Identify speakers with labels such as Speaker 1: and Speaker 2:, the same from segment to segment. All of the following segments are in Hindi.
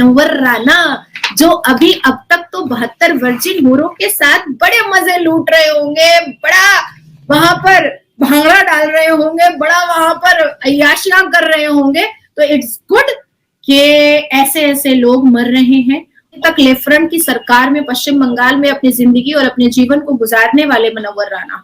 Speaker 1: मुनव्वर राना, जो अभी अब तक तो 72 वर्जिन हूरों के साथ बड़े मजे लूट रहे होंगे, बड़ा वहां पर भांगड़ा डाल रहे होंगे, बड़ा वहां पर अय्याशियां कर रहे होंगे। तो इट्स गुड कि ऐसे ऐसे लोग मर रहे हैं। तक लेफ्ट फ्रंट की सरकार में पश्चिम बंगाल में अपनी जिंदगी और अपने जीवन को गुजारने वाले मुनव्वर राना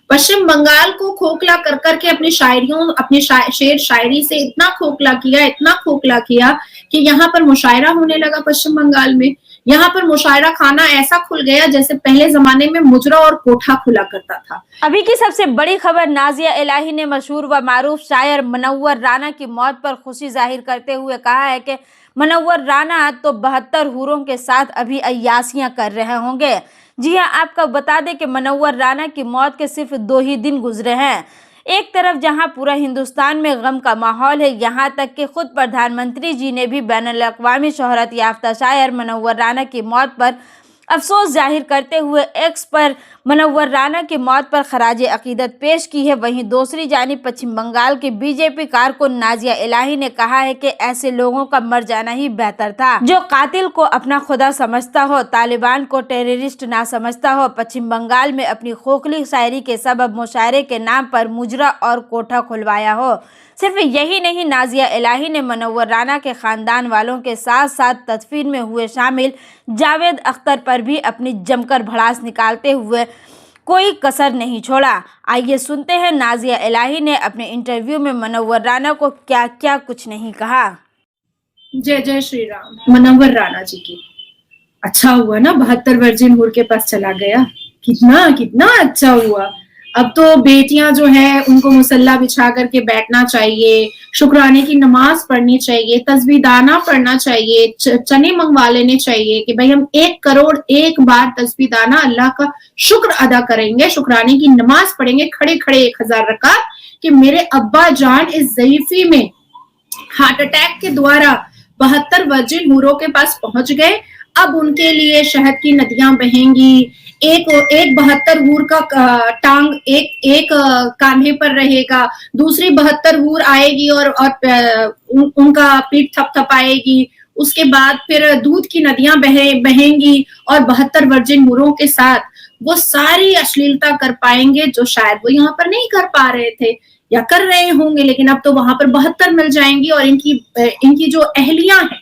Speaker 1: पश्चिम बंगाल को खोखला कर करके अपनी शायरियों, अपनी शेर शायरी से इतना खोखला किया कि यहाँ पर मुशायरा होने लगा पश्चिम बंगाल में। यहाँ पर मुशायरा खाना ऐसा खुल गया जैसे पहले जमाने में मुजरा और कोठा खुला करता था।
Speaker 2: अभी की सबसे बड़ी खबर, नाजिया इलाही ने मशहूर व मारूफ शायर मुनव्वर राना की मौत पर खुशी जाहिर करते हुए कहा है कि मुनव्वर राना तो 72 हूरों के साथ अभी अय्यासियां कर रहे होंगे। जी हां, आपको बता दें कि मुनव्वर राना की मौत के सिर्फ 2 ही दिन गुजरे हैं। एक तरफ जहां पूरा हिंदुस्तान में गम का माहौल है, यहां तक कि खुद प्रधानमंत्री जी ने भी बैनुल-अक़वामी शोहरत याफ्ता शायर मुनव्वर राना की मौत पर अफसोस जाहिर करते हुए एक्स पर मुनव्वर राना की मौत पर खराजे अकीदत पेश की है। वहीं दूसरी जानिब पश्चिम बंगाल की बीजेपी कारकुन नाजिया इलाही ने कहा है कि ऐसे लोगों का मर जाना ही बेहतर था जो कातिल को अपना खुदा समझता हो, तालिबान को टेररिस्ट ना समझता हो, पश्चिम बंगाल में अपनी खोखली शायरी के सबब मुशायरे के नाम पर मुजरा और कोठा खुलवाया हो। सिर्फ यही नहीं, नाजिया इलाही ने मुनव्वर राना के खानदान वालों के साथ साथ तदफीन में हुए शामिल जावेद अख्तर पर भी अपनी जमकर भड़ास निकालते हुए कोई कसर नहीं छोड़ा। आइए सुनते हैं नाजिया इलाही ने अपने इंटरव्यू में मुनव्वर राना को क्या क्या कुछ नहीं कहा।
Speaker 1: जय जय श्री राम। मुनव्वर राना जी की अच्छा हुआ ना 72 वर्जिन हूर के पास चला गया, कितना कितना अच्छा हुआ। अब तो बेटियां जो है उनको मुसल्ला बिछा करके बैठना चाहिए, शुक्राने की नमाज पढ़नी चाहिए, तस्बीदाना पढ़ना चाहिए, चने मंगवा लेने चाहिए कि भाई हम 1 करोड़ 1 बार तस्बीदाना अल्लाह का शुक्र अदा करेंगे, शुक्राने की नमाज पढ़ेंगे खड़े खड़े 1000 रकात कि मेरे अब्बा जान इस ज़ईफी में हार्ट अटैक के द्वारा 72 वर्जिन हूरों के पास पहुंच गए। अब उनके लिए शहद की नदियां बहेंगी। एक 72 हूर का टांग एक कांधे पर रहेगा, दूसरी 72 हूर आएगी और उनका पीठ थपथपाएगी। उसके बाद फिर दूध की नदियां बहेंगी और 72 वर्जिन हूरों के साथ वो सारी अश्लीलता कर पाएंगे जो शायद वो यहाँ पर नहीं कर पा रहे थे या कर रहे होंगे, लेकिन अब तो वहां पर 72 मिल जाएंगी। और इनकी जो अहलिया है,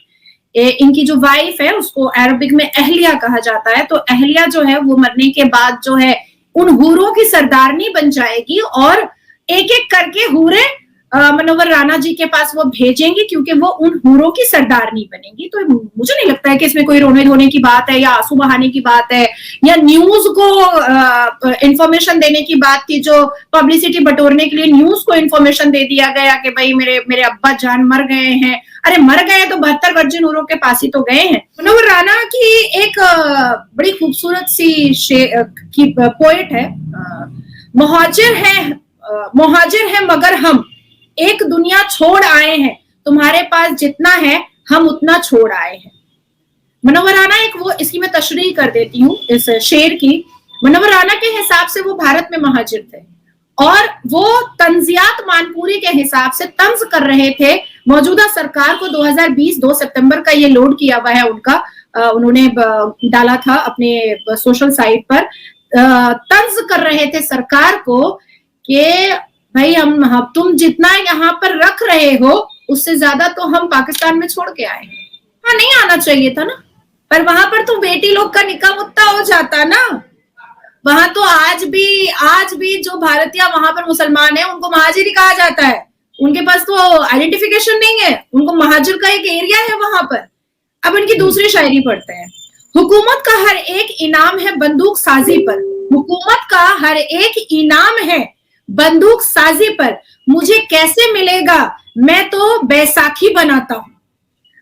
Speaker 1: इनकी जो वाइफ है उसको अरबिक में अहलिया कहा जाता है, तो अहलिया जो है वो मरने के बाद जो है उन हूरों की सरदारनी बन जाएगी और एक एक करके हूरे मुनव्वर राना जी के पास वो भेजेंगी क्योंकि वो उन हूरों की सरदारनी बनेगी। तो मुझे नहीं लगता है कि इसमें कोई रोने धोने की बात है या आंसू बहाने की बात है या न्यूज को इंफॉर्मेशन देने की बात थी, जो पब्लिसिटी बटोरने के लिए न्यूज को इंफॉर्मेशन दे दिया गया कि भाई मेरे अब्बा जान मर गए हैं। अरे मर गए तो 72 वर्जिन हूरों के पास ही तो गए हैं। मुनव्वर राना की एक बड़ी खूबसूरत सी की पोएट है, मुहाजिर है मगर हम एक दुनिया छोड़ आए हैं, तुम्हारे पास जितना है हम उतना छोड़ आए हैं। मुनव्वर राना एक वो, इसकी मैं तशरीह कर देती हूँ इस शेर की। मुनव्वर राना के हिसाब से वो भारत में महाजिर थे और वो तंजियात मानपुरी के हिसाब से तंज कर रहे थे मौजूदा सरकार को। 2020 2 सितंबर का ये लोड किया हुआ है उनका, उन्होंने डाला था अपने सोशल साइट पर। तंज कर रहे थे सरकार को कि भाई तुम जितना यहाँ पर रख रहे हो उससे ज्यादा तो हम पाकिस्तान में छोड़ के आए। हाँ, नहीं आना चाहिए था ना, पर वहां पर तो बेटी लोग का निकाह मुत्ता हो जाता ना। वहां तो आज भी जो भारतीय वहां पर मुसलमान है उनको महाजिर ही कहा जाता है, उनके पास तो आइडेंटिफिकेशन नहीं है, उनको महाजिर का एक एरिया है वहां पर। अब इनकी दूसरी शायरी पढ़ते हैं। हुकूमत का हर एक इनाम है बंदूक साजी पर, हुकूमत का हर एक इनाम है बंदूक साजी पर, मुझे कैसे मिलेगा मैं तो बैसाखी बनाता हूं।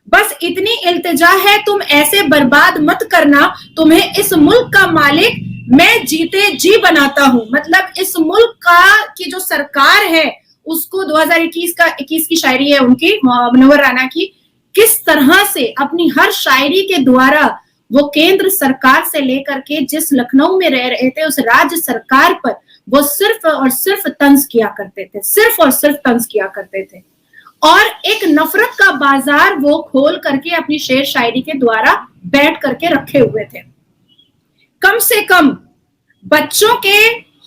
Speaker 1: बस इतनी इल्तिजा है तुम ऐसे बर्बाद मत करना, तुम्हें इस मुल्क का मालिक मैं जीते जी बनाता हूं। मतलब इस मुल्क का की जो सरकार है उसको 2021 की शायरी है उनकी, मुनव्वर राना की, किस तरह से अपनी हर शायरी के द्वारा वो केंद्र सरकार से लेकर के जिस लखनऊ में रह रहे थे उस राज्य सरकार पर वो सिर्फ और सिर्फ तंज किया करते थे, सिर्फ और सिर्फ तंज किया करते थे। और एक नफरत का बाजार वो खोल करके अपनी शेर शायरी के द्वारा बैठ करके रखे हुए थे। कम से कम बच्चों के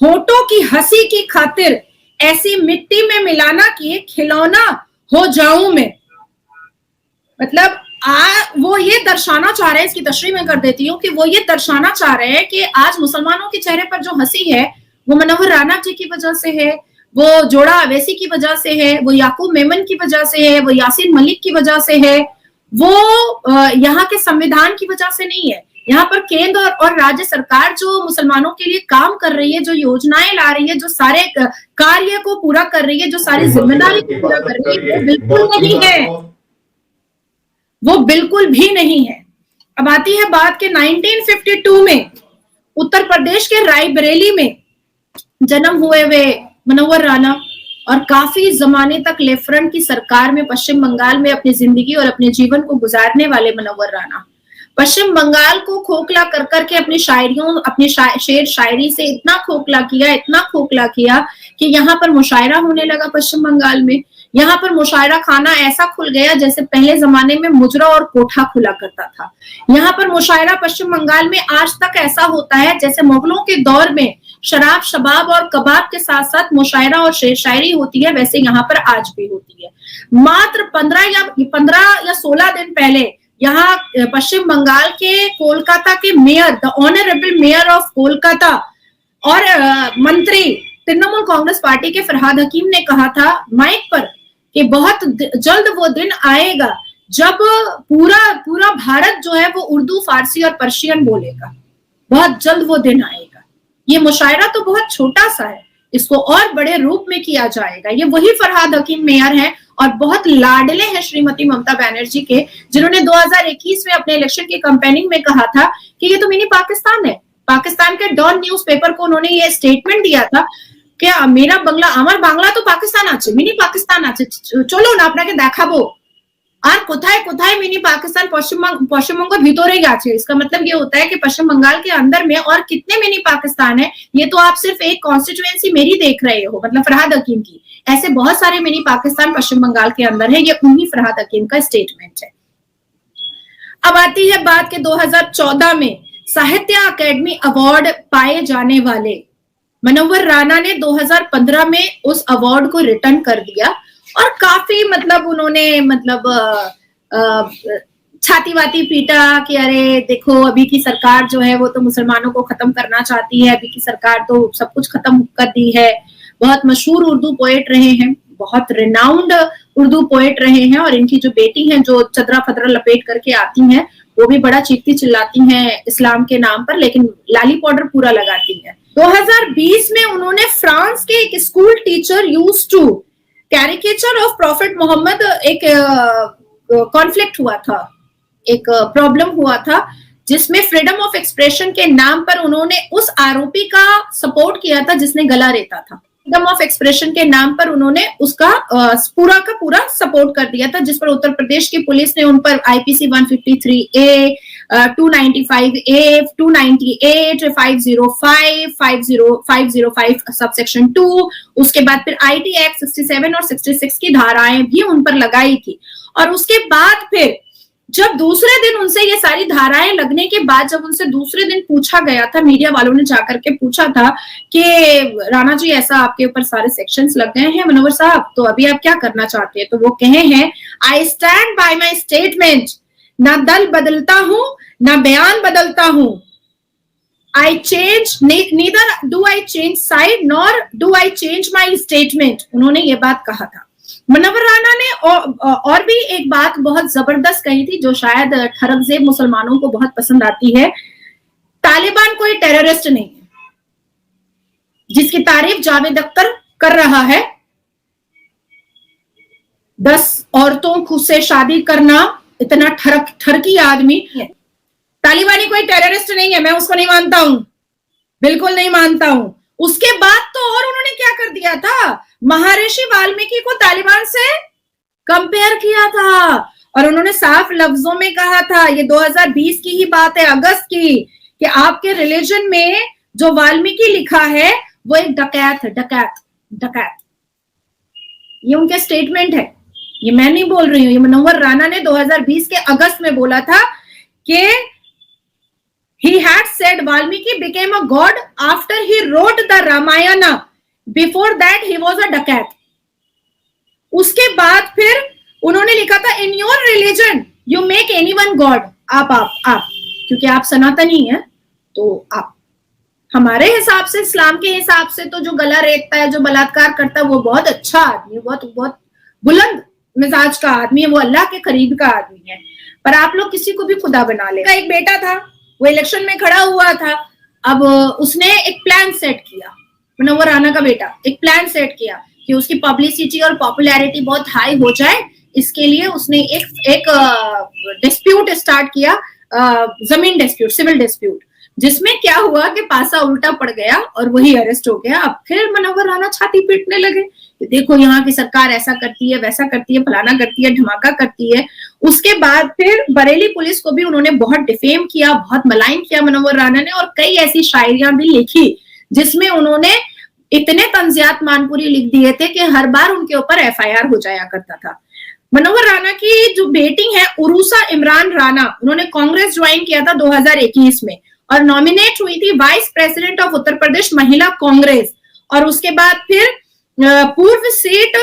Speaker 1: होठों की हंसी की खातिर ऐसी मिट्टी में मिलाना कि खिलौना हो जाऊं मैं। मतलब वो ये दर्शाना चाह रहे हैं, इसकी तशरीह मैं कर देती हूँ कि वो ये दर्शाना चाह रहे हैं कि आज मुसलमानों के चेहरे पर जो हंसी है वो मनोहर राणा जी की वजह से है, वो जोड़ा अवैसी की वजह से है, वो याकूब मेमन की वजह से है, वो यासीन मलिक की वजह से है, वो यहाँ के संविधान की वजह से नहीं है। यहाँ पर केंद्र और राज्य सरकार जो मुसलमानों के लिए काम कर रही है, जो योजनाएं ला रही है, जो सारे कार्य को पूरा कर रही है, जो सारी जिम्मेदारी को पूरा कर रही है, वो बिल्कुल नहीं है, वो बिल्कुल भी नहीं है। अब आती है बात के 1952 में उत्तर प्रदेश के रायबरेली में जन्म हुए वे मनोहर राणा और काफी जमाने तक लेफ्ट फ्रंट की सरकार में पश्चिम बंगाल में अपनी जिंदगी और अपने जीवन को गुजारने वाले मनोहर राणा पश्चिम बंगाल को खोखला कर करके अपनी शायरियों, अपनी शेर शायरी से इतना खोखला किया कि यहाँ पर मुशायरा होने लगा पश्चिम बंगाल में। यहाँ पर मुशायरा खाना ऐसा खुल गया जैसे पहले जमाने में मुजरा और कोठा खुला करता था। यहाँ पर मुशायरा पश्चिम बंगाल में आज तक ऐसा होता है जैसे मुगलों के दौर में शराब, शबाब और कबाब के साथ साथ मुशायरा और शेर शायरी होती है, वैसे यहाँ पर आज भी होती है। मात्र 15 या 16 दिन पहले यहाँ पश्चिम बंगाल के कोलकाता के mayor, the honourable mayor of Kolkata और मंत्री तृणमूल कांग्रेस पार्टी के फरहाद हकीम ने कहा था माइक पर कि बहुत जल्द वो दिन आएगा जब पूरा भारत जो है वो उर्दू, फारसी और पर्शियन बोलेगा। बहुत जल्द वो दिन आएगा। ये मुशायरा तो बहुत छोटा सा है, इसको और बड़े रूप में किया जाएगा। ये वही फरहाद हकीम मेयर हैं और बहुत लाडले हैं श्रीमती ममता बनर्जी के, जिन्होंने 2021 में अपने इलेक्शन की कैंपेनिंग में कहा था कि ये तो मिनी पाकिस्तान है। पाकिस्तान के डॉन न्यूज़पेपर को उन्होंने ये स्टेटमेंट दिया था कि मेरा बंगला, আমার বাংলা তো পাকিস্তান আছে, মিনি পাকিস্তান আছে, চলো না আপনাকে দেখাবো। আর কোথায় কোথায় মিনি পাকিস্তাन পশ্চিমবঙ্গ ভিতরেই আছে। इसका मतलब ये होता है कि पश्चिम बंगाल के अंदर में और कितने मिनी पाकिस्तान है, ये तो आप सिर्फ एक कॉन्स्टिट्यूएंसी मेरी देख रहे हो, मतलब फरहाद हकीम की। ऐसे बहुत सारे मिनी पाकिस्तान पश्चिम बंगाल के अंदर है, ये उन्हीं फरहाद हकीम का स्टेटमेंट है। अब आती है बात के 2014 में साहित्य अकेडमी अवार्ड पाए जाने वाले मनोहर राणा ने 2015 में उस अवार्ड को रिटर्न कर दिया और काफी मतलब उन्होंने छाती वाती पीटा कि अरे देखो अभी की सरकार जो है वो तो मुसलमानों को खत्म करना चाहती है, अभी की सरकार तो सब कुछ खत्म कर दी है। बहुत मशहूर उर्दू पोएट रहे हैं, बहुत रिनाउंड उर्दू पोएट रहे हैं और इनकी जो बेटी हैं जो चदरा फदरा लपेट करके आती हैं वो भी बड़ा चीखती चिल्लाती हैं इस्लाम के नाम पर, लेकिन लाली पाउडर पूरा लगाती है। 2020 में उन्होंने फ्रांस के एक school teacher used to caricature of prophet Mohammad, एक कॉन्फ्लिक्ट हुआ था, एक प्रॉब्लम हुआ था जिसमें फ्रीडम ऑफ एक्सप्रेशन के नाम पर उन्होंने उस आरोपी का सपोर्ट किया था जिसने गला रेता था। फ्रीडम ऑफ एक्सप्रेशन के नाम पर उन्होंने उसका पूरा का पूरा सपोर्ट कर दिया था, जिस पर उत्तर प्रदेश की पुलिस ने उन पर IPC 153A, 295A, 298, 505, 505 सबसेक्शन 2, उसके बाद फिर IT एक्ट 67 और 66 की धाराएं भी उन पर लगाई थी। और उसके बाद फिर जब दूसरे दिन उनसे ये सारी धाराएं लगने के बाद जब उनसे दूसरे दिन पूछा गया था, मीडिया वालों ने जाकर के पूछा था कि राणा जी ऐसा आपके ऊपर सारे सेक्शंस लग गए हैं मनोहर साहब, तो अभी आप क्या करना चाहते हैं? तो वो कहे हैं I stand by my statement, ना दल बदलता हूं ना बयान बदलता हूं। I change neither do I change side nor do I change my statement. उन्होंने ये बात कहा था। मनोहर राणा ने और भी एक बात बहुत जबरदस्त कही थी जो शायद ठरकजेब मुसलमानों को बहुत पसंद आती है। तालिबान कोई टेररिस्ट नहीं है, जिसकी तारीफ जावेद अख्तर कर रहा है। 10 औरतों से शादी करना इतना ठरकी आदमी है। तालिबानी कोई टेररिस्ट नहीं है, मैं उसको नहीं मानता हूं, बिल्कुल नहीं मानता हूं। उसके बाद तो और उन्होंने क्या कर दिया था, महर्षि वाल्मीकि को तालिबान से कंपेयर किया था और उन्होंने साफ लफ्जों में कहा था, ये 2020 की ही बात है, अगस्त की, कि आपके रिलीजन में जो वाल्मीकि लिखा है वो एक डकैत है, डकैत। ये उनके स्टेटमेंट है। ये मैं नहीं बोल रही हूँ, ये मनोहर राणा ने 2020 के अगस्त में बोला था कि he had said Valmiki became a god after he wrote the Ramayana. Before that he was a dacoit. उसके बाद फिर उन्होंने लिखा था in your religion you make anyone God. आप क्योंकि आप सनातनी हैं तो आप. हमारे हिसाब से, इस्लाम के हिसाब से तो जो गला रेतता है, जो बलात्कार करता है, वो बहुत अच्छा आदमी है, बहुत बहुत बुलंद मिजाज का आदमी है, वो अल्लाह के करीब का आदमी है. पर आप लोग किसी को भी खुदा बना ले. एक बेटा था, वो इलेक्शन में खड़ा हुआ था. अब उसने एक प्लान सेट किया, मनोहर राणा का बेटा एक प्लान सेट किया कि उसकी पब्लिसिटी और पॉपुलैरिटी बहुत हाई हो जाए. इसके लिए उसने एक डिस्प्यूट स्टार्ट किया, जमीन डिस्प्यूट, सिविल डिस्प्यूट, जिसमें क्या हुआ कि पासा उल्टा पड़ गया और वही अरेस्ट हो गया. अब फिर मनोहर राणा छाती पीटने लगे कि देखो यहाँ की सरकार ऐसा करती है, वैसा करती है, फलाना करती है, धमाका करती है. उसके बाद फिर बरेली पुलिस को भी उन्होंने बहुत डिफेम किया, बहुत मलाइन किया मनोहर राणा ने, और कई ऐसी शायरियां भी लिखी जिसमें उन्होंने इतने तंजियात मानपुरी लिख दिए थे कि हर बार उनके ऊपर एफआईआर हो जाया करता था. मनोहर राणा की जो बेटी है उरूसा इमरान राणा, उन्होंने कांग्रेस ज्वाइन किया था 2021 में और नॉमिनेट हुई थी vice president of Uttar Pradesh महिला कांग्रेस. और उसके बाद फिर पूर्व seat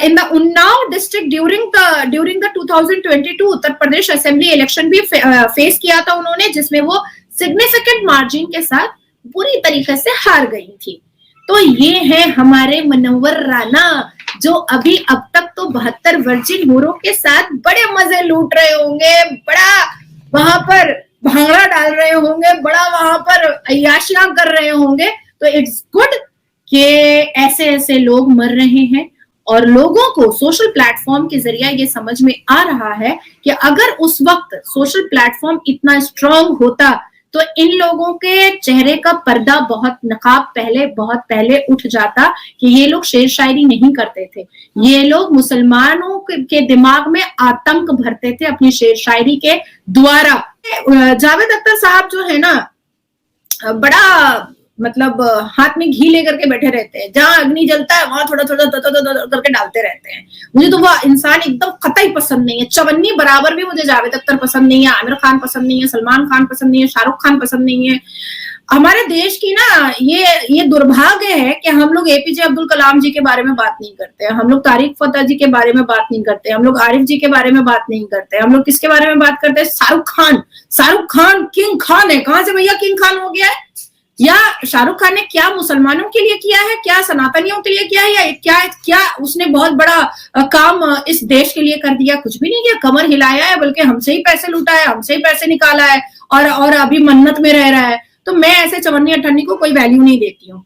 Speaker 1: in the Unnao district during the 2022 Uttar Pradesh assembly election भी फेस किया था उन्होंने, जिसमें वो सिग्निफिकेंट मार्जिन के साथ पूरी तरीके से हार गई थी. तो ये है हमारे मनोहर राणा, जो अभी अब तक तो 72 वर्जिन हूरों के साथ बड़े मजे लूट रहे होंगे, बड़ा वहां पर भांगड़ा डाल रहे होंगे, बड़ा वहां पर अय्याशियां कर रहे होंगे. तो इट्स गुड कि ऐसे ऐसे लोग मर रहे हैं और लोगों को सोशल प्लेटफॉर्म के जरिए ये समझ में आ रहा है कि अगर उस वक्त सोशल प्लेटफॉर्म इतना स्ट्रांग होता तो इन लोगों के चेहरे का पर्दा बहुत पहले उठ जाता कि ये लोग शेर शायरी नहीं करते थे, ये लोग मुसलमानों के दिमाग में आतंक भरते थे अपनी शेर शायरी के द्वारा. जावेद अख्तर साहब जो है ना, बड़ा मतलब हाथ में घी लेकर के बैठे रहते हैं, जहां अग्नि जलता है वहां थोड़ा थोड़ा करके डालते रहते हैं. मुझे तो वो इंसान एकदम कतई पसंद नहीं है. चवन्नी बराबर भी मुझे जावेद अख्तर पसंद नहीं है, आमिर खान पसंद नहीं है, सलमान खान पसंद नहीं है, शाहरुख खान पसंद नहीं है. हमारे देश की ना ये दुर्भाग्य है कि हम लोग एपीजे अब्दुल कलाम जी के बारे में बात नहीं करते हैं, हम लोग तारिक फतेह जी के बारे में बात नहीं करते, हम लोग आरिफ जी के बारे में बात नहीं करते, हम लोग किसके बारे में बात करते हैं? शाहरुख खान किंग खान है. कहां से भैया किंग खान हो गया है? या शाहरुख खान ने क्या मुसलमानों के लिए किया है, क्या सनातनियों के लिए किया है, या क्या उसने बहुत बड़ा काम इस देश के लिए कर दिया? कुछ भी नहीं किया. कमर हिलाया है, बल्कि हमसे ही पैसे लूटा है, हमसे ही पैसे निकाला है और अभी मन्नत में रह रहा है. तो मैं ऐसे चवन्नी अठन्नी को कोई वैल्यू नहीं देती हूँ.